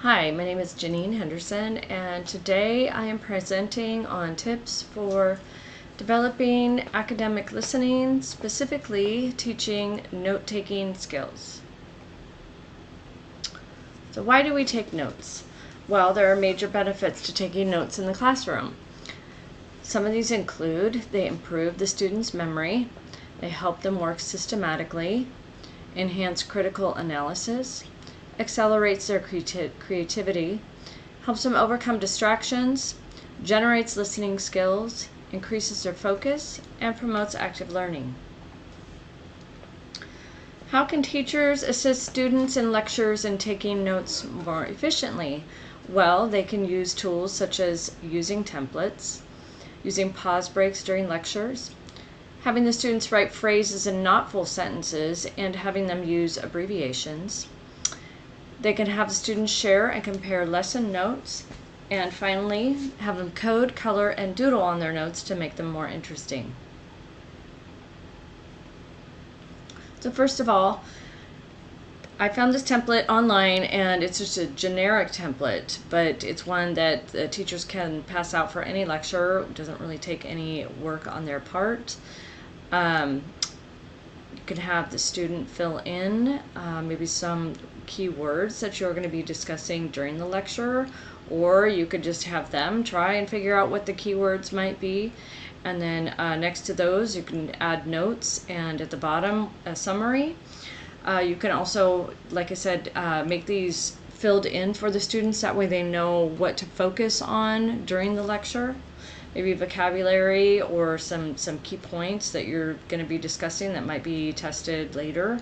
Hi, my name is Janine Henderson, and today I am presenting on tips for developing academic listening, specifically teaching note-taking skills. So why do we take notes? Well, there are major benefits to taking notes in the classroom. Some of these include they improve the student's memory, they help them work systematically, enhance critical analysis, accelerates their creativity, helps them overcome distractions, generates listening skills, increases their focus, and promotes active learning. How can teachers assist students in lectures and taking notes more efficiently? Well, they can use tools such as using templates, using pause breaks during lectures, having the students write phrases and not full sentences, and having them use abbreviations. They can have the students share and compare lesson notes, and finally, have them code, color, and doodle on their notes to make them more interesting. So first of all, I found this template online, and it's just a generic template, but it's one that the teachers can pass out for any lecture. It doesn't really take any work on their part. You can have the student fill in maybe some keywords that you're going to be discussing during the lecture, or you could just have them try and figure out what the keywords might be, and then next to those you can add notes, and at the bottom a summary. You can also, like I said, make these filled in for the students, that way they know what to focus on during the lecture. Maybe vocabulary or some key points that you're going to be discussing that might be tested later.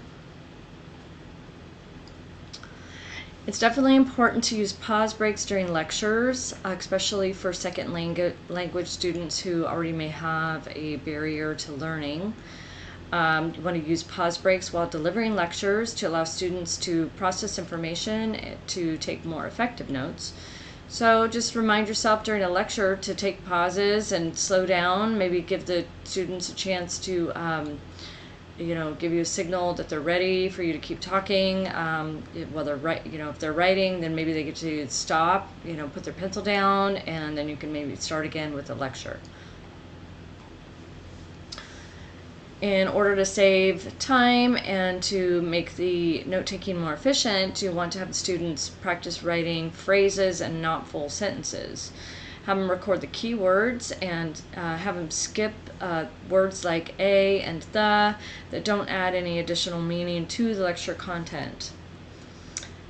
It's definitely important to use pause breaks during lectures, especially for second language students who already may have a barrier to learning. You want to use pause breaks while delivering lectures to allow students to process information to take more effective notes. So just remind yourself during a lecture to take pauses and slow down, maybe give the students a chance to give you a signal that they're ready for you to keep talking. While they're if they're writing, then maybe they get to stop, put their pencil down, and then you can maybe start again with the lecture. In order to save time and to make the note-taking more efficient, you want to have the students practice writing phrases and not full sentences. Have them record the keywords, and have them skip words like a and the that don't add any additional meaning to the lecture content.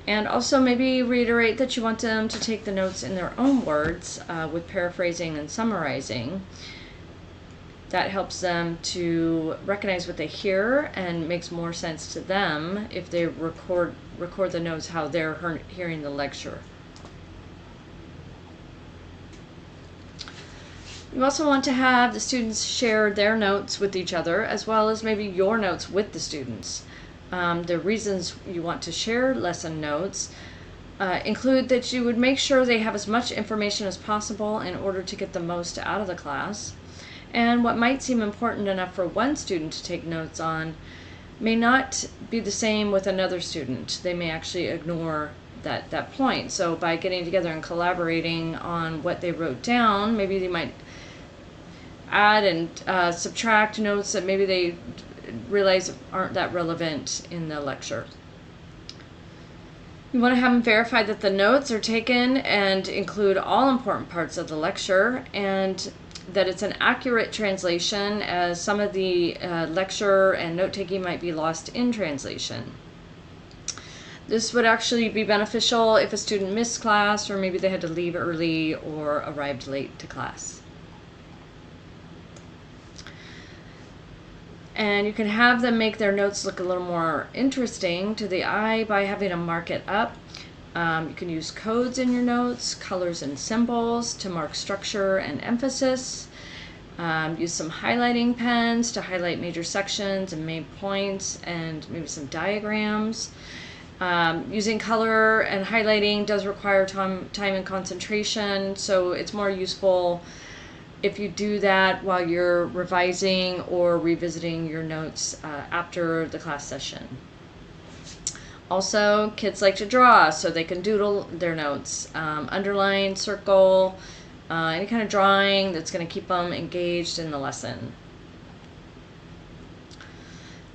And also maybe reiterate that you want them to take the notes in their own words with paraphrasing and summarizing. That helps them to recognize what they hear and makes more sense to them if they record the notes how they're hearing the lecture. You also want to have the students share their notes with each other, as well as maybe your notes with the students. The reasons you want to share lesson notes include that you would make sure they have as much information as possible in order to get the most out of the class. And what might seem important enough for one student to take notes on may not be the same with another student. They may actually ignore that point. So by getting together and collaborating on what they wrote down, maybe they might add and subtract notes that maybe they realize aren't that relevant in the lecture. You want to have them verify that the notes are taken and include all important parts of the lecture, and that it's an accurate translation, as some of the lecture and note-taking might be lost in translation. This would actually be beneficial if a student missed class, or maybe they had to leave early or arrived late to class. And you can have them make their notes look a little more interesting to the eye by having them mark it up. You can use codes in your notes, colors and symbols to mark structure and emphasis. Use some highlighting pens to highlight major sections and main points, and maybe some diagrams. Using color and highlighting does require time and concentration, so it's more useful if you do that while you're revising or revisiting your notes after the class session. Also, kids like to draw, so they can doodle their notes. Underline, circle, any kind of drawing that's going to keep them engaged in the lesson.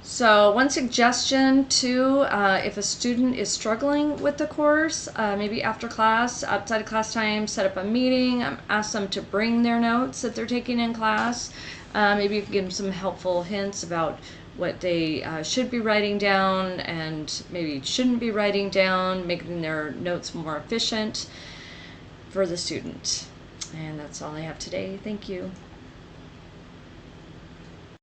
So one suggestion too, if a student is struggling with the course, maybe after class, outside of class time, set up a meeting, ask them to bring their notes that they're taking in class. Maybe you can give them some helpful hints about what they should be writing down and maybe shouldn't be writing down, making their notes more efficient for the student. And that's all I have today. Thank you.